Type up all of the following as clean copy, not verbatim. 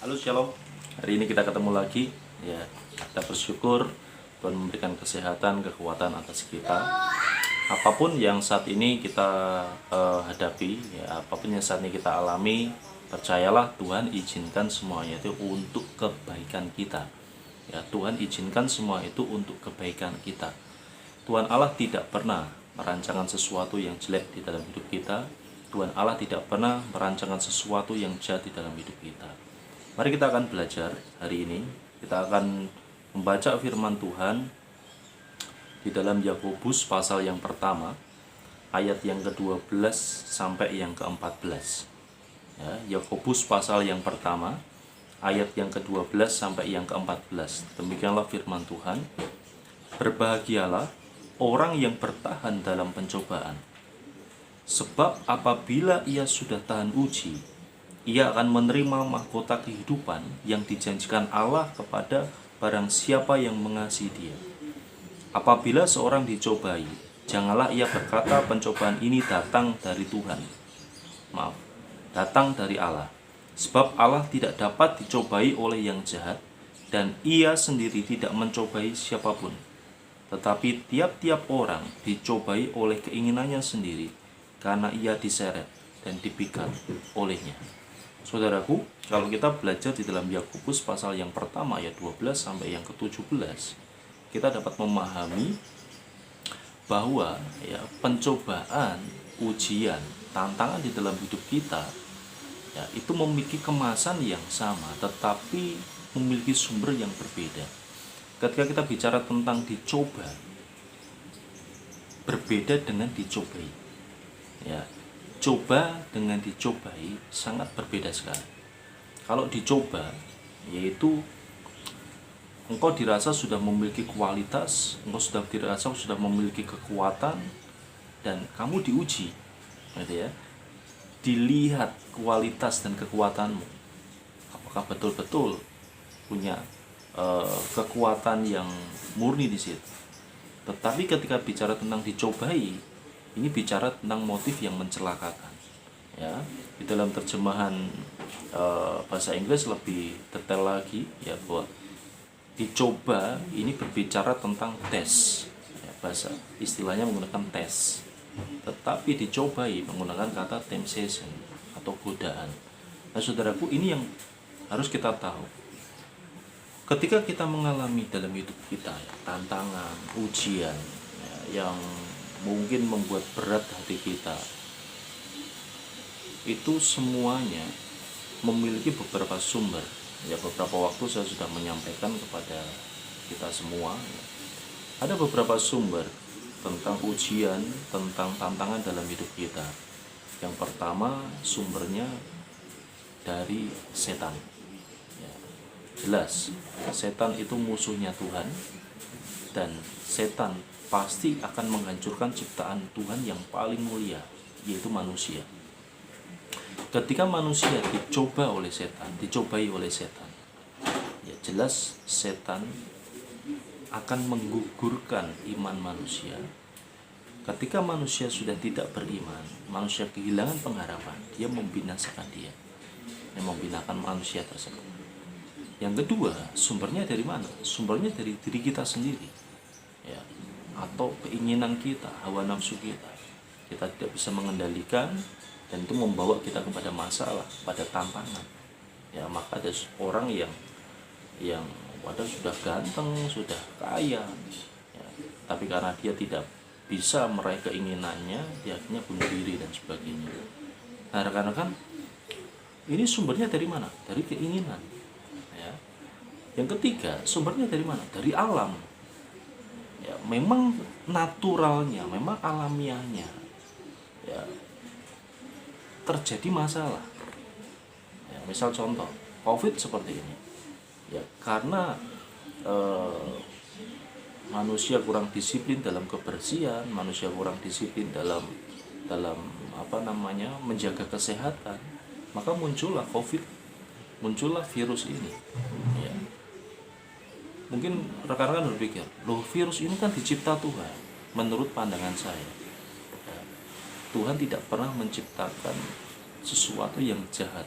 Halo Shalom, hari ini kita ketemu lagi. Ya, kita bersyukur Tuhan memberikan kesehatan, kekuatan atas kita. Apapun yang saat ini kita hadapi, ya, apapun yang saat ini kita alami, percayalah Tuhan izinkan semuanya itu untuk kebaikan kita. Ya, Tuhan izinkan semua itu untuk kebaikan kita. Tuhan Allah tidak pernah merancangkan sesuatu yang jelek di dalam hidup kita. Tuhan Allah tidak pernah merancangkan sesuatu yang jahat di dalam hidup kita. Mari kita akan belajar hari ini. Kita akan membaca firman Tuhan di dalam Yakobus pasal yang pertama, ayat yang ke-12 sampai yang ke-14. Ya, Yakobus pasal yang pertama, ayat yang ke-12 sampai yang ke-14. Demikianlah firman Tuhan. Berbahagialah orang yang bertahan dalam pencobaan. Sebab apabila ia sudah tahan uji, ia akan menerima mahkota kehidupan yang dijanjikan Allah kepada barang siapa yang mengasihi Dia. Apabila seorang dicobai, janganlah ia berkata pencobaan ini datang dari Tuhan. Datang dari Allah. Sebab Allah tidak dapat dicobai oleh yang jahat, dan ia sendiri tidak mencobai siapapun. Tetapi tiap-tiap orang dicobai oleh keinginannya sendiri, karena ia diseret dan dipikat olehnya. Saudaraku, kalau kita belajar di dalam Yakobus pasal yang pertama ayat 12 sampai yang ke-17, kita dapat memahami bahwa ya, pencobaan, ujian, tantangan di dalam hidup kita ya, itu memiliki kemasan yang sama, tetapi memiliki sumber yang berbeda. Ketika kita bicara tentang dicoba, berbeda dengan dicobai. Ya, coba dengan dicobai sangat berbeda sekali. Kalau dicoba, yaitu engkau dirasa sudah memiliki kualitas, engkau sudah dirasa sudah memiliki kekuatan, dan kamu diuji, gitu ya. Dilihat kualitas dan kekuatanmu, apakah betul-betul punya kekuatan yang murni di situ. Tetapi ketika bicara tentang dicobai, ini bicara tentang motif yang mencelakakan. Ya, di dalam terjemahan bahasa Inggris lebih detail lagi, ya, bahwa dicoba ini berbicara tentang tes. Ya, bahasa istilahnya menggunakan tes. Tetapi dicobai menggunakan kata temptation atau godaan. Nah, saudaraku, ini yang harus kita tahu. Ketika kita mengalami dalam hidup kita ya, tantangan, ujian ya, yang mungkin membuat berat hati kita, itu semuanya memiliki beberapa sumber. Ya, beberapa waktu saya sudah menyampaikan kepada kita semua ya, ada beberapa sumber tentang ujian, tentang tantangan dalam hidup kita. Yang pertama, sumbernya dari setan ya, jelas setan itu musuhnya Tuhan, dan setan pasti akan menghancurkan ciptaan Tuhan yang paling mulia, yaitu manusia. Ketika manusia dicobai oleh setan, ya jelas setan akan menggugurkan iman manusia. Ketika manusia sudah tidak beriman, manusia kehilangan pengharapan, dia membinasakan membinakan manusia tersebut. Yang kedua, sumbernya dari mana? Sumbernya dari diri kita sendiri. Ya, atau keinginan kita, hawa nafsu kita. Kita tidak bisa mengendalikan, dan itu membawa kita kepada masalah, pada tantangan. Ya, maka ada orang yang padahal sudah ganteng, sudah kaya, ya, tapi karena dia tidak bisa meraih keinginannya, dia akhirnya bunuh diri dan sebagainya. Nah, rekan-rekan, ini sumbernya dari mana? Dari keinginan. Ya. Yang ketiga, sumbernya dari mana? Dari alam. Ya, memang naturalnya, memang alamiahnya ya, terjadi masalah ya, misal contoh COVID seperti ini ya, karena manusia kurang disiplin dalam kebersihan, manusia kurang disiplin dalam menjaga kesehatan, maka muncullah COVID, muncullah virus ini ya. Mungkin rekan-rekan berpikir, loh, virus ini kan dicipta Tuhan. Menurut pandangan saya, Tuhan tidak pernah menciptakan sesuatu yang jahat.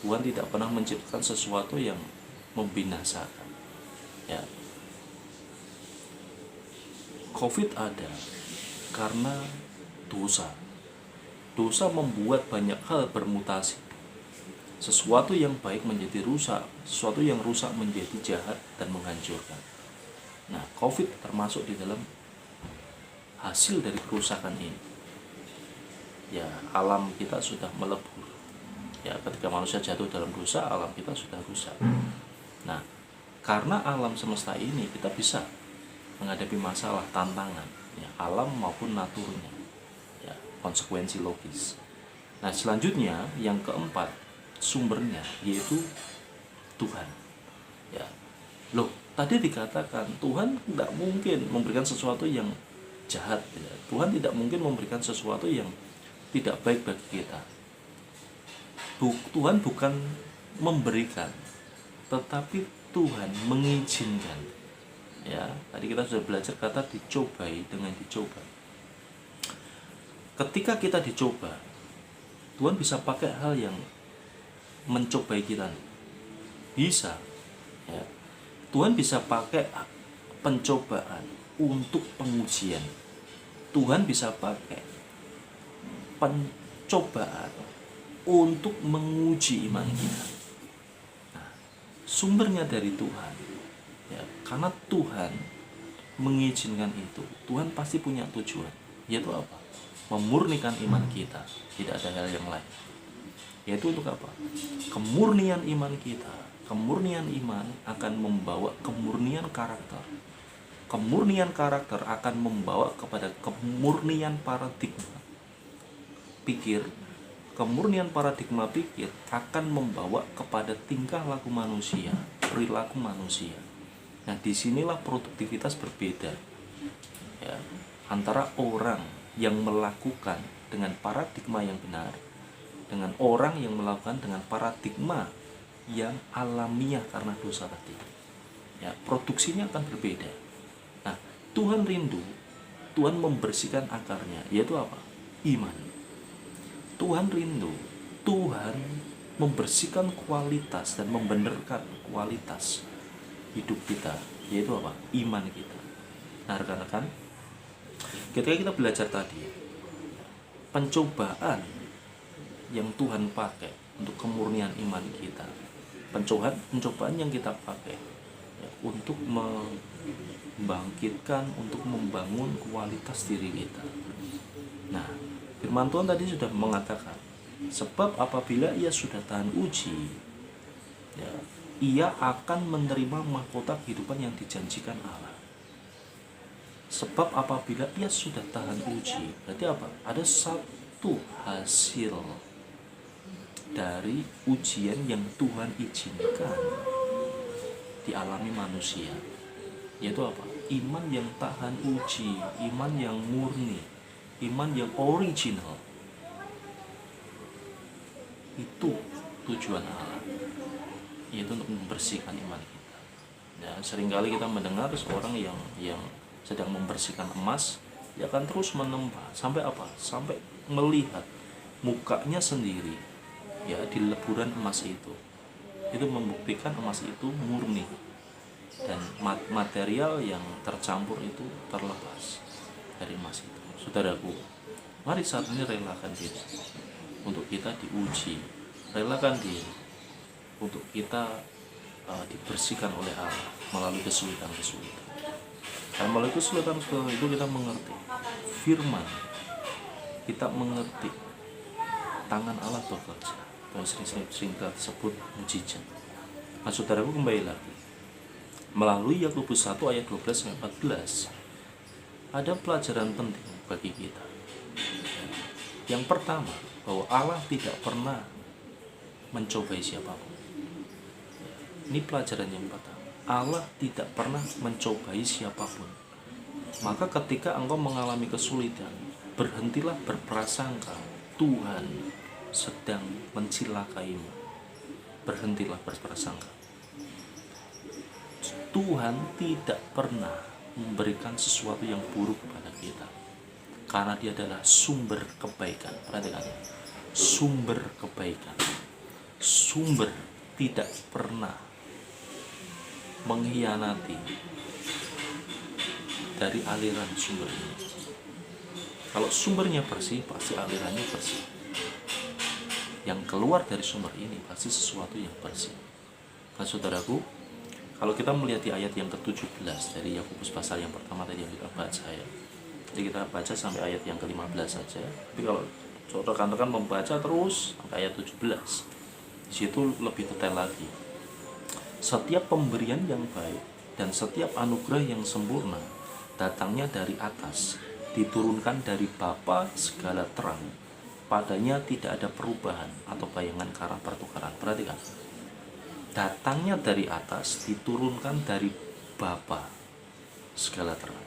Tuhan tidak pernah menciptakan sesuatu yang membinasakan. Ya. COVID ada karena dosa. Dosa membuat banyak hal bermutasi. Sesuatu yang baik menjadi rusak, sesuatu yang rusak menjadi jahat dan menghancurkan. Nah, COVID termasuk di dalam hasil dari kerusakan ini. Ya, alam kita sudah melebur. Ya, ketika manusia jatuh dalam dosa, alam kita sudah rusak. Nah, karena alam semesta ini kita bisa menghadapi masalah, tantangan, ya, alam maupun naturnya. Ya, konsekuensi logis. Nah, selanjutnya yang keempat, sumbernya yaitu Tuhan. Ya. Loh, tadi dikatakan Tuhan tidak mungkin memberikan sesuatu yang jahat, ya. Tuhan tidak mungkin memberikan sesuatu yang tidak baik bagi kita. Tuhan bukan memberikan, tetapi Tuhan mengizinkan. Ya, tadi kita sudah belajar kata dicobai dengan dicoba. Ketika kita dicoba, Tuhan bisa pakai hal yang mencobai kita. Bisa. Ya. Tuhan bisa pakai pencobaan untuk pengujian. Tuhan bisa pakai pencobaan untuk menguji iman kita. Nah, sumbernya dari Tuhan. Ya, karena Tuhan mengizinkan itu, Tuhan pasti punya tujuan. Yaitu apa? Memurnikan iman kita. Tidak ada hal yang lain. Yaitu untuk apa? Kemurnian iman kita. Kemurnian iman akan membawa kemurnian karakter. Kemurnian karakter akan membawa kepada kemurnian paradigma pikir. Kemurnian paradigma pikir akan membawa kepada tingkah laku manusia, perilaku manusia. Nah, disinilah produktivitas berbeda, ya, antara orang yang melakukan dengan paradigma yang benar dengan orang yang melakukan dengan paradigma yang alamiah karena dosa tadi. Ya, produksinya akan berbeda. Nah, Tuhan rindu, Tuhan membersihkan akarnya, yaitu apa? Iman. Tuhan rindu, Tuhan membersihkan kualitas dan membenarkan kualitas hidup kita, yaitu apa? Iman kita. Nah, rekan-rekan, ketika kita belajar tadi, pencobaan yang Tuhan pakai untuk kemurnian iman kita, pencobaan yang kita pakai, ya, untuk membangkitkan, untuk membangun kualitas diri kita. Nah, firman Tuhan tadi sudah mengatakan, sebab apabila ia sudah tahan uji, ya, ia akan menerima mahkota kehidupan yang dijanjikan Allah. Sebab apabila ia sudah tahan uji, berarti apa? Ada satu hasil dari ujian yang Tuhan izinkan dialami manusia, yaitu apa? Iman yang tahan uji, iman yang murni, iman yang original. Itu tujuan Allah, yaitu untuk membersihkan iman kita. Ya, seringkali kita mendengar seorang yang sedang membersihkan emas, dia akan terus menembak sampai apa? Sampai melihat mukanya sendiri, ya, di leburan emas itu membuktikan emas itu murni dan material yang tercampur itu terlepas dari emas itu. Saudaraku, mari saat ini relakan diri untuk kita diuji, relakan diri untuk kita dibersihkan oleh Allah melalui kesulitan-kesulitan. Dan melalui kesulitan-kesulitan itu kita mengerti firman, kita mengerti tangan Allah bekerja. Sering kita sebut mujizat. Nah, saudaraku, kembali lagi melalui Yakobus 1 ayat 12-14 ada pelajaran penting bagi kita. Yang pertama, bahwa Allah tidak pernah mencobai siapapun. Ini pelajaran yang pertama. Allah tidak pernah mencobai siapapun. Maka ketika engkau mengalami kesulitan, berhentilah berprasangka Tuhan sedang mencilakaimu. Berhentilah berprasangka. Tuhan tidak pernah memberikan sesuatu yang buruk kepada kita, karena Dia adalah sumber kebaikan. Perhatikan, sumber kebaikan. sumber tidak pernah mengkhianati dari aliran sumber ini. Kalau sumbernya bersih, pasti alirannya bersih. Yang keluar dari sumber ini pasti sesuatu yang bersih. Nah saudaraku, kalau kita melihat di ayat yang ke-17 dari Yakobus pasal yang pertama tadi yang kita baca ya. Jadi kita baca sampai ayat yang ke-15 saja. Tapi kalau saudara-rekan membaca terus sampai ayat 17, di situ lebih detail lagi. Setiap pemberian yang baik dan setiap anugerah yang sempurna datangnya dari atas, diturunkan dari Bapa segala terang. Padanya tidak ada perubahan atau bayangan karena pertukaran. Perhatikan. Datangnya dari atas, diturunkan dari Bapa segala terang.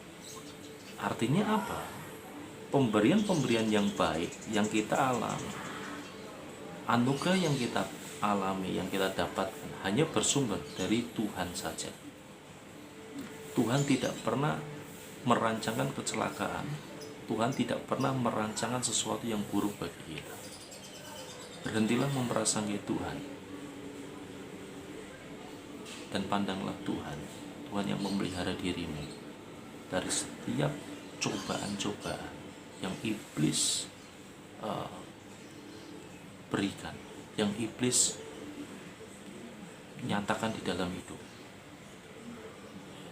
Artinya apa? Pemberian-pemberian yang baik yang kita alami, anugerah yang kita alami, yang kita dapatkan hanya bersumber dari Tuhan saja. Tuhan tidak pernah merancangkan kecelakaan. Tuhan tidak pernah merancangkan sesuatu yang buruk bagi kita. Berhentilah memprasangkai Tuhan dan pandanglah Tuhan, Tuhan yang memelihara dirimu dari setiap cobaan-cobaan yang iblis berikan, yang iblis nyatakan di dalam hidup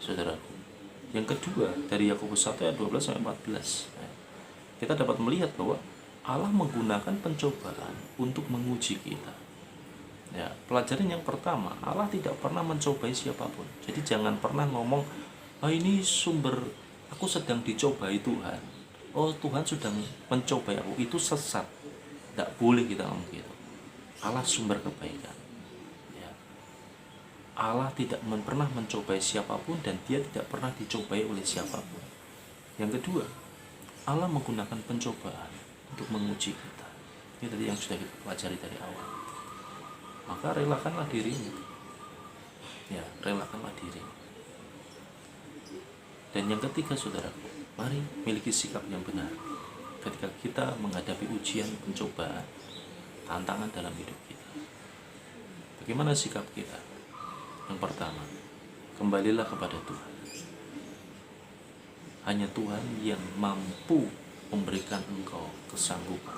saudaraku. Yang kedua, dari Yakobus 1 ayat 12 sampai 14, kita dapat melihat bahwa Allah menggunakan pencobaan untuk menguji kita. Ya, pelajaran yang pertama, Allah tidak pernah mencobai siapapun. Jadi jangan pernah ngomong, ini sumber aku sedang dicobai Tuhan. Oh, Tuhan sedang mencobai aku. Itu sesat. Tidak boleh kita ngomong gitu. Allah sumber kebaikan. Ya. Allah tidak pernah mencobai siapapun dan dia tidak pernah dicobai oleh siapapun. Yang kedua, Allah menggunakan pencobaan untuk menguji kita. Ini tadi yang sudah kita pelajari dari awal. Maka relakanlah dirimu. Ya, relakanlah dirimu. Dan yang ketiga saudaraku, mari miliki sikap yang benar ketika kita menghadapi ujian, pencobaan, tantangan dalam hidup kita. Bagaimana sikap kita? Yang pertama, kembalilah kepada Tuhan. Hanya Tuhan yang mampu memberikan engkau kesanggupan.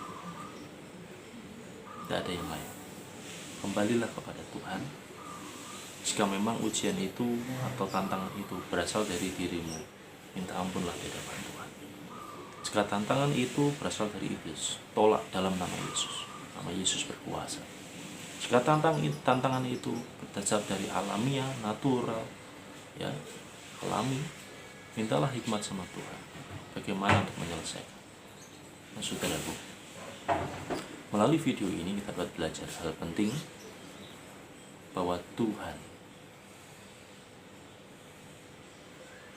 Tidak ada yang lain. Kembalilah kepada Tuhan. Jika memang ujian itu atau tantangan itu berasal dari dirimu, minta ampunlah di hadapan Tuhan. Jika tantangan itu berasal dari iblis, tolak dalam nama Yesus. Nama Yesus berkuasa. Jika tantangan itu berasal dari alamiah, natural, ya, alami, mintalah hikmat sama Tuhan. Bagaimana untuk menyelesaikan? Nah, saudaraku, melalui video ini kita dapat belajar hal penting bahwa Tuhan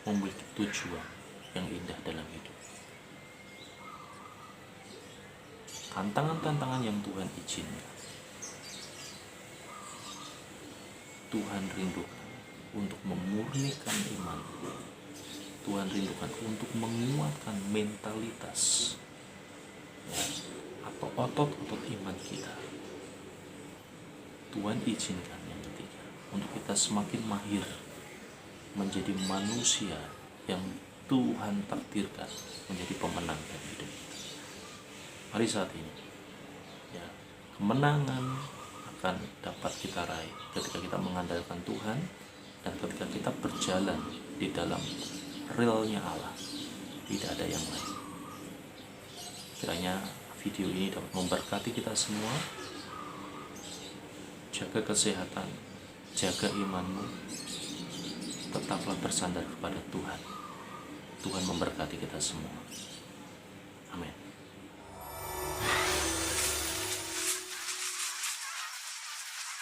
memiliki tujuan yang indah dalam hidup. Tantangan-tantangan yang Tuhan izinkan, Tuhan rindukan untuk memurnikan iman. Tuhan rindukan untuk menguatkan mentalitas, ya, atau otot-otot iman kita. Tuhan izinkan yang ketiga untuk kita semakin mahir menjadi manusia yang Tuhan takdirkan menjadi pemenang dalam hidup kita. Mari saat ini, ya, kemenangan akan dapat kita raih ketika kita mengandalkan Tuhan dan ketika kita berjalan di dalam realnya Allah. Tidak ada yang lain. Kiranya video ini dapat memberkati kita semua. Jaga kesehatan, jaga imanmu, tetaplah bersandar kepada Tuhan. Tuhan memberkati kita semua. Amin.